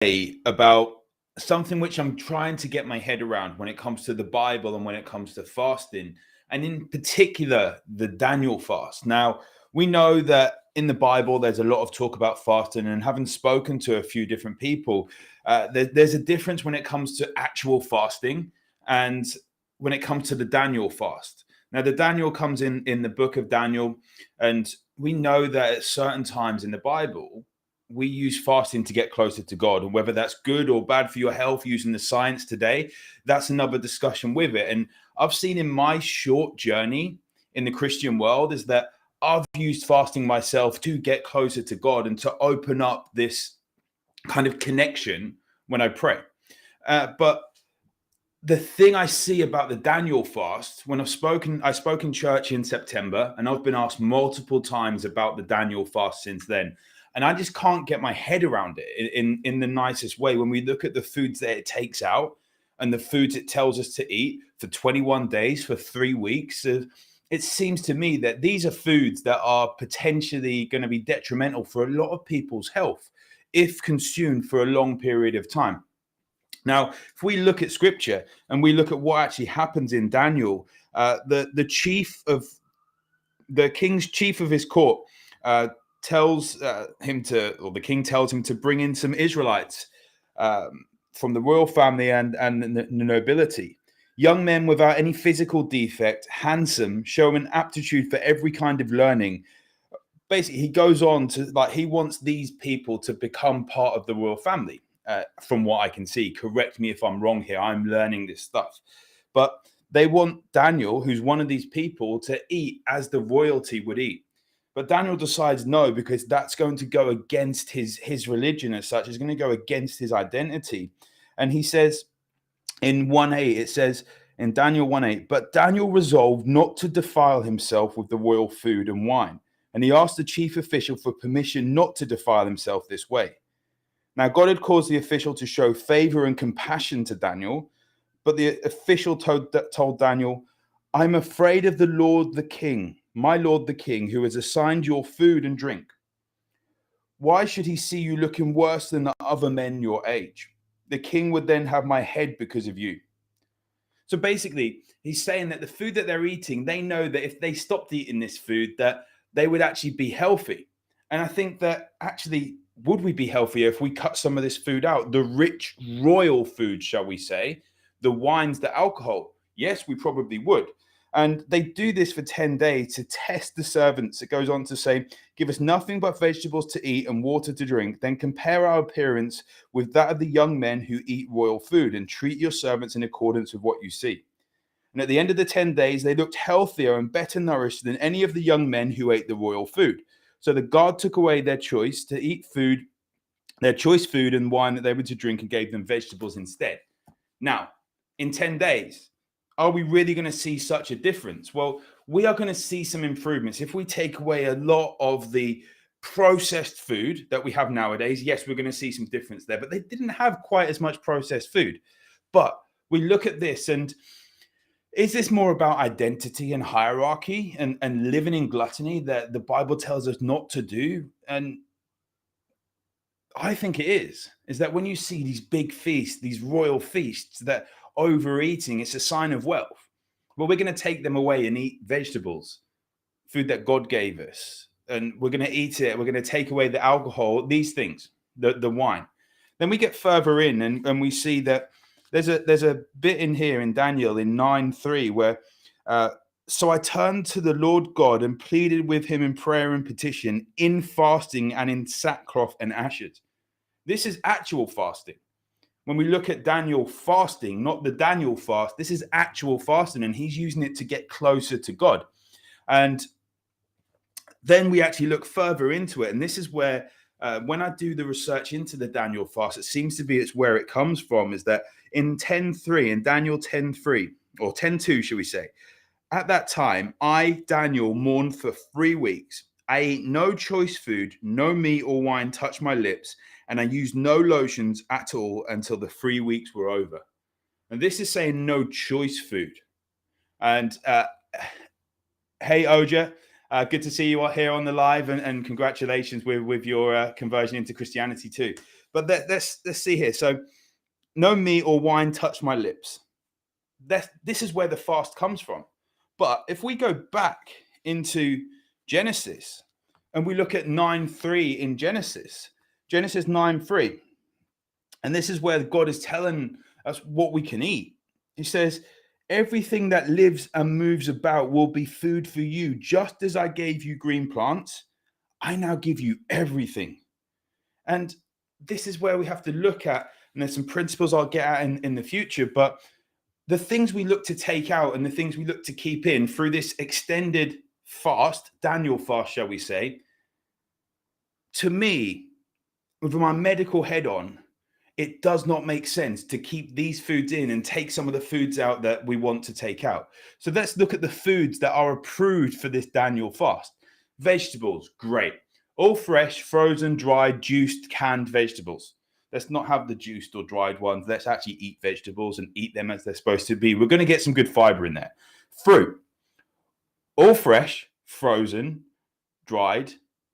about something which I'm trying to get my head around when it comes to the Bible and when it comes to fasting, and in particular, the Daniel fast. Now, we know that in the Bible, there's a lot of talk about fasting, and having spoken to a few different people, there's a difference when it comes to actual fasting and when it comes to the Daniel fast. Now, the Daniel comes in the book of Daniel, and we know that at certain times in the Bible, we use fasting to get closer to God. And whether that's good or bad for your health using the science today, that's another discussion with it. And I've seen in my short journey in the Christian world is that I've used fasting myself to get closer to God and to open up this kind of connection when I pray. But the thing I see about the Daniel fast, when I spoke in church in September, and I've been asked multiple times about the Daniel fast since then. And I just can't get my head around it in the nicest way. When we look at the foods that it takes out and the foods it tells us to eat for 21 days, for 3 weeks, it seems to me that these are foods that are potentially going to be detrimental for a lot of people's health if consumed for a long period of time. Now, if we look at scripture and we look at what actually happens in Daniel, the chief of the king's chief of his court tells him to, or the king tells him to bring in some Israelites from the royal family and the nobility. Young men without any physical defect, handsome, showing an aptitude for every kind of learning. Basically, he goes on to he wants these people to become part of the royal family. From what I can see, correct me if I'm wrong here. I'm learning this stuff, but they want Daniel, who's one of these people, to eat as the royalty would eat. But Daniel decides no, because that's going to go against his religion as such. It's going to go against his identity. And he says in 1:8, it says in Daniel 1:8, but Daniel resolved not to defile himself with the royal food and wine. And he asked the chief official for permission not to defile himself this way. Now, God had caused the official to show favor and compassion to Daniel, but the official told Daniel, I'm afraid of the Lord the king, my Lord the king, who has assigned your food and drink. Why should he see you looking worse than the other men your age? The king would then have my head because of you. So basically, he's saying that the food that they're eating, they know that if they stopped eating this food, that they would actually be healthy. And I think that actually, would we be healthier if we cut some of this food out? The rich royal food, shall we say, the wines, the alcohol. Yes, we probably would. And they do this for 10 days to test the servants. It goes on to say, give us nothing but vegetables to eat and water to drink. Then compare our appearance with that of the young men who eat royal food, and treat your servants in accordance with what you see. And at the end of the 10 days, they looked healthier and better nourished than any of the young men who ate the royal food. So the God took away their choice to eat food, their choice food and wine that they were to drink, and gave them vegetables instead. Now, in 10 days, are we really going to see such a difference? Well, we are going to see some improvements. If we take away a lot of the processed food that we have nowadays, yes, we're going to see some difference there, but they didn't have quite as much processed food. But we look at this, and is this more about identity and hierarchy and living in gluttony that the Bible tells us not to do? And I think it is that when you see these big feasts, these royal feasts, that overeating, it's a sign of wealth. Well, we're going to take them away and eat vegetables, food that God gave us, and we're going to eat it. We're going to take away the alcohol, these things, the wine. Then we get further in, and we see that there's a bit in here in Daniel in 9:3 where so I turned to the Lord God and pleaded with him in prayer and petition, in fasting and in sackcloth and ashes. This is actual fasting. When we look at Daniel fasting, not the Daniel fast, this is actual fasting, and he's using it to get closer to God. And then we actually look further into it, and this is where when I do the research into the Daniel fast, it seems to be it's where it comes from, is that in 10:3, in Daniel 10:3, or 10:2, should we say, at that time, I, Daniel, mourned for 3 weeks. I ate no choice food, no meat or wine touched my lips, and I used no lotions at all until the 3 weeks were over. And this is saying no choice food. And hey, Oja, good to see you here on the live, and congratulations with your conversion into Christianity too. But let's see here. So no meat or wine touch my lips. This is where the fast comes from. But if we go back into Genesis and we look at 9:3 in Genesis 9:3, and this is where God is telling us what we can eat. He says, everything that lives and moves about will be food for you. Just as I gave you green plants, I now give you everything. And this is where we have to look at, and there's some principles I'll get at in the future, but the things we look to take out and the things we look to keep in through this extended fast, Daniel fast, shall we say, to me, with my medical head on, it does not make sense to keep these foods in and take some of the foods out that we want to take out. So let's look at the foods that are approved for this Daniel fast. Vegetables, great. All fresh, frozen, dried, juiced, canned vegetables. Let's not have the juiced or dried ones. Let's actually eat vegetables and eat them as they're supposed to be. We're going to get some good fiber in there. Fruit, all fresh, frozen, dried.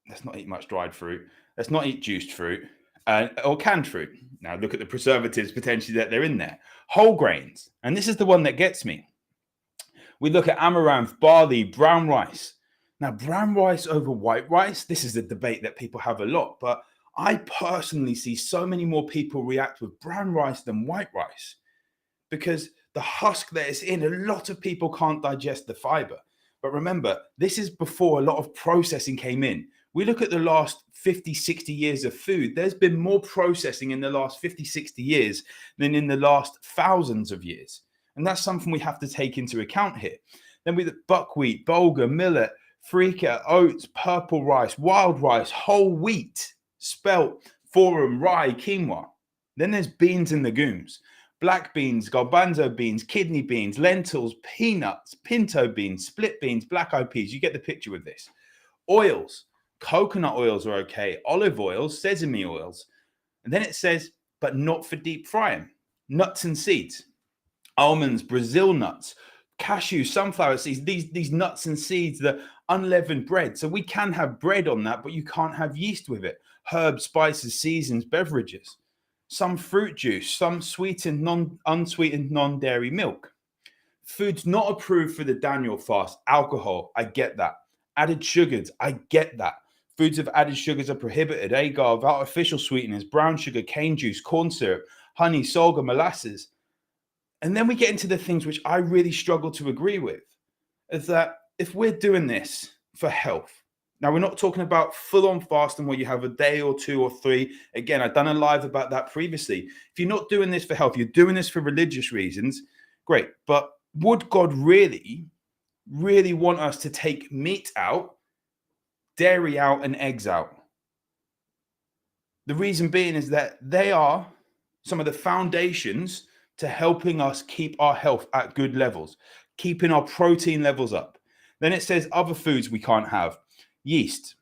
Let's not eat much dried fruit. Let's not eat juiced fruit or canned fruit. Now look at the preservatives potentially that they're in there. Whole grains. And this is the one that gets me. We look at amaranth, barley, brown rice. Now, brown rice over white rice, this is a debate that people have a lot, but I personally see so many more people react with brown rice than white rice because the husk that it's in, a lot of people can't digest the fiber. But remember, this is before a lot of processing came in. We look at the last 50, 60 years of food. There's been more processing in the last 50, 60 years than in the last thousands of years. And that's something we have to take into account here. Then we look buckwheat, bulgur, millet, freekeh, oats, purple rice, wild rice, whole wheat, spelt, forum, rye, quinoa. Then there's beans and legumes. Black beans, garbanzo beans, kidney beans, lentils, peanuts, pinto beans, split beans, black-eyed peas. You get the picture with this. Oils, coconut oils are okay. Olive oils, sesame oils. And then it says, but not for deep frying. Nuts and seeds. Almonds, Brazil nuts, cashew, sunflower seeds, these nuts and seeds, the unleavened bread. So we can have bread on that, but you can't have yeast with it. Herbs, spices, seasons, beverages. Some fruit juice, some sweetened, unsweetened, non-dairy milk. Foods not approved for the Daniel fast. Alcohol, I get that. Added sugars, I get that. Foods of added sugars are prohibited. Agave, artificial sweeteners, brown sugar, cane juice, corn syrup, honey, sorghum, molasses. And then we get into the things which I really struggle to agree with, is that if we're doing this for health, now we're not talking about full-on fasting where you have a day or two or three. Again, I've done a live about that previously. If you're not doing this for health, you're doing this for religious reasons, great. But would God really want us to take meat out, dairy out, and eggs out? The reason being is that they are some of the foundations to helping us keep our health at good levels, keeping our protein levels up. Then it says other foods we can't have. Yeast,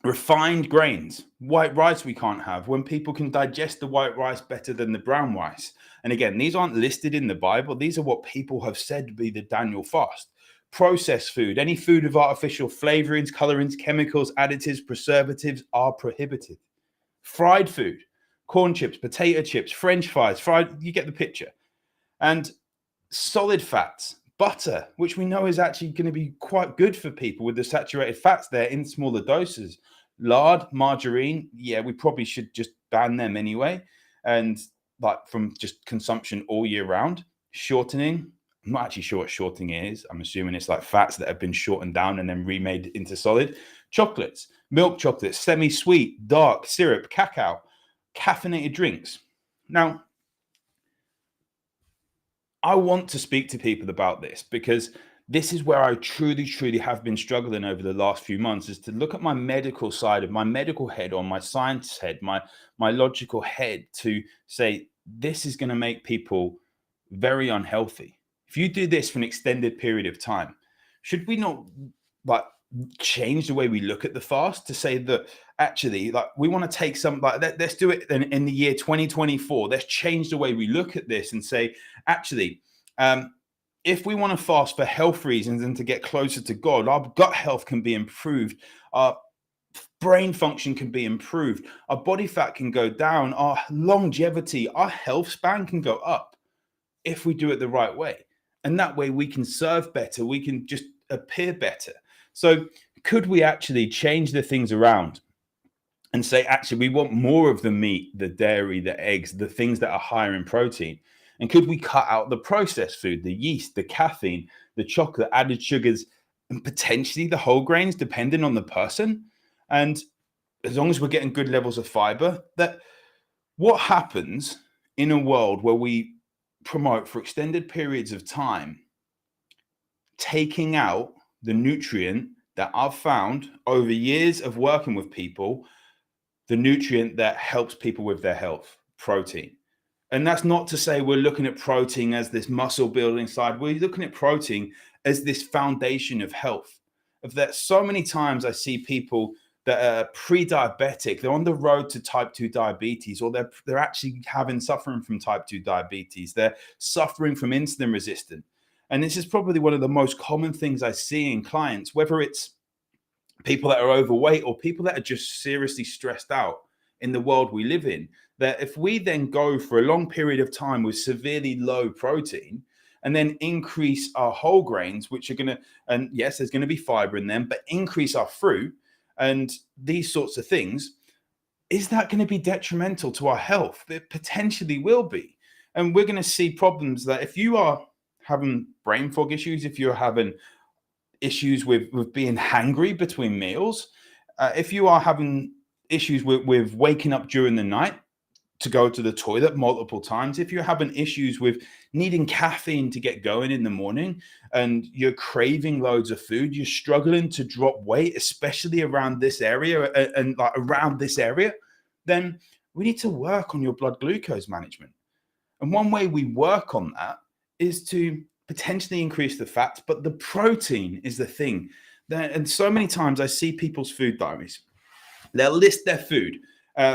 refined grains, white rice we can't have when people can digest the white rice better than the brown rice. And again, these aren't listed in the Bible. These are what people have said to be the Daniel fast. Processed food, any food with artificial flavorings, colorings, chemicals, additives, preservatives are prohibited. Fried food, corn chips, potato chips, French fries, fried, you get the picture. And solid fats, butter, which we know is actually going to be quite good for people with the saturated fats there in smaller doses. Lard, margarine, yeah, we probably should just ban them anyway. And like from just consumption all year round. Shortening, I'm not actually sure what shortening is. I'm assuming it's like fats that have been shortened down and then remade into solid. Chocolates, milk chocolates, semi-sweet, dark, syrup, cacao, caffeinated drinks. Now, I want to speak to people about this because this is where I truly have been struggling over the last few months, is to look at my medical side of my medical head on my science head, my logical head, to say this is going to make people very unhealthy. If you do this for an extended period of time, should we not like change the way we look at the fast to say that actually, like, we want to take some, like, let's do it in the year 2024. Let's change the way we look at this and say, actually, if we want to fast for health reasons and to get closer to God, our gut health can be improved. Our brain function can be improved, our body fat can go down, our longevity, our health span can go up if we do it the right way. And that way we can serve better, we can just appear better. So, could we actually change the things around and say, actually, we want more of the meat, the dairy, the eggs, the things that are higher in protein? And could we cut out the processed food, the yeast, the caffeine, the chocolate, added sugars, and potentially the whole grains, depending on the person? And as long as we're getting good levels of fiber, that what happens in a world where we promote for extended periods of time, taking out the nutrient that I've found over years of working with people, the nutrient that helps people with their health, protein. And that's not to say we're looking at protein as this muscle building side. We're looking at protein as this foundation of health. Of that, so many times I see people that are pre-diabetic, they're on the road to type 2 diabetes, or they're actually suffering from type 2 diabetes. They're suffering from insulin resistance. And this is probably one of the most common things I see in clients, whether it's people that are overweight or people that are just seriously stressed out in the world we live in, that if we then go for a long period of time with severely low protein and then increase our whole grains, which are going to, and yes, there's going to be fiber in them, but increase our fruit and these sorts of things, is that going to be detrimental to our health? It potentially will be. And we're going to see problems that if you are having brain fog issues, if you're having issues with being hangry between meals, if you are having issues with waking up during the night to go to the toilet multiple times, if you're having issues with needing caffeine to get going in the morning and you're craving loads of food, you're struggling to drop weight, especially around this area and like around this area, then we need to work on your blood glucose management. And one way we work on that is to potentially increase the fats, but the protein is the thing. And so many times I see people's food diaries. They'll list their food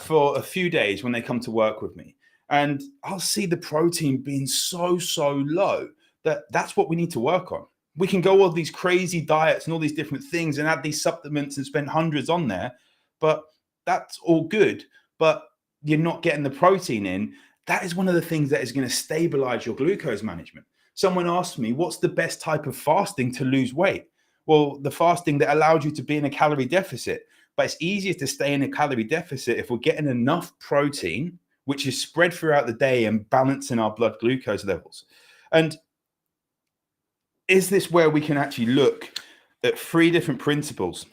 for a few days when they come to work with me. And I'll see the protein being so low that's what we need to work on. We can go all these crazy diets and all these different things and add these supplements and spend hundreds on there, but that's all good. But you're not getting the protein in. That is one of the things that is going to stabilize your glucose management. Someone asked me, what's the best type of fasting to lose weight? Well, the fasting that allows you to be in a calorie deficit. But it's easier to stay in a calorie deficit if we're getting enough protein, which is spread throughout the day and balancing our blood glucose levels. And is this where we can actually look at 3 different principles?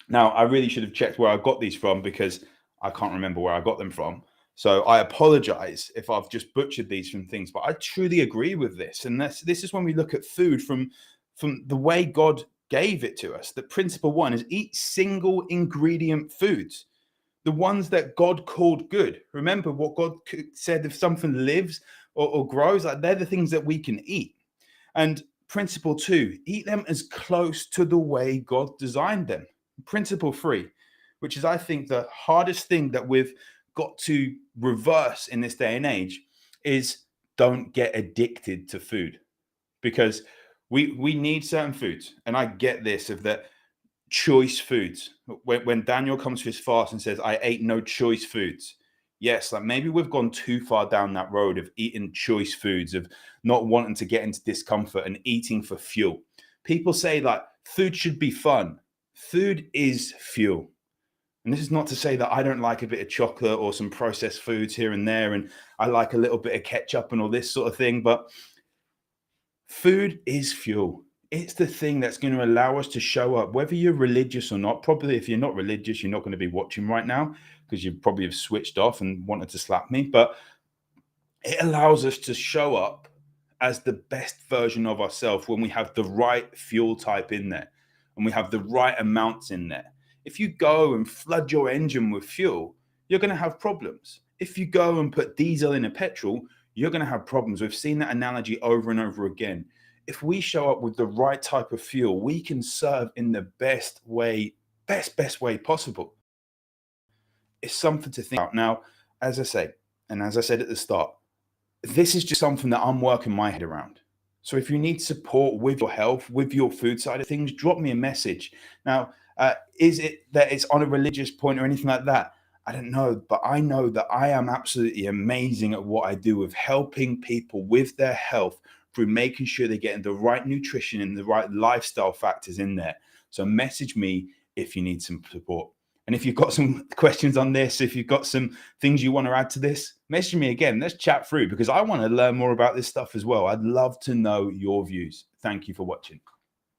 Now, I really should have checked where I got these from because I can't remember where I got them from. So I apologize if I've just butchered these from things, but I truly agree with this. And this is when we look at food from the way God gave it to us. The principle 1 is eat single ingredient foods, the ones that God called good. Remember what God said, if something lives or grows, like they're the things that we can eat. And principle 2, eat them as close to the way God designed them. Principle 3, which is, I think, the hardest thing that we've got to reverse in this day and age, is don't get addicted to food. Because we need certain foods, and I get this of that choice foods. When Daniel comes to his fast and says, I ate no choice foods. Yes, like maybe we've gone too far down that road of eating choice foods, of not wanting to get into discomfort and eating for fuel. People say like food should be fun. Food is fuel. And this is not to say that I don't like a bit of chocolate or some processed foods here and there, and I like a little bit of ketchup and all this sort of thing, but food is fuel. It's the thing that's going to allow us to show up, whether you're religious or not. Probably if you're not religious, you're not going to be watching right now because you probably have switched off and wanted to slap me. But it allows us to show up as the best version of ourselves when we have the right fuel type in there and we have the right amounts in there. If you go and flood your engine with fuel, you're going to have problems. If you go and put diesel in a petrol, you're going to have problems. We've seen that analogy over and over again. If we show up with the right type of fuel, we can serve in the best way possible. It's something to think about. Now, as I say, and as I said at the start, this is just something that I'm working my head around. So if you need support with your health, with your food side of things, drop me a message. Now, Is it that it's on a religious point or anything like that? I don't know, but I know that I am absolutely amazing at what I do with helping people with their health through making sure they're getting the right nutrition and the right lifestyle factors in there. So message me if you need some support. And if you've got some questions on this, if you've got some things you want to add to this, message me again. Let's chat through, because I want to learn more about this stuff as well. I'd love to know your views. Thank you for watching.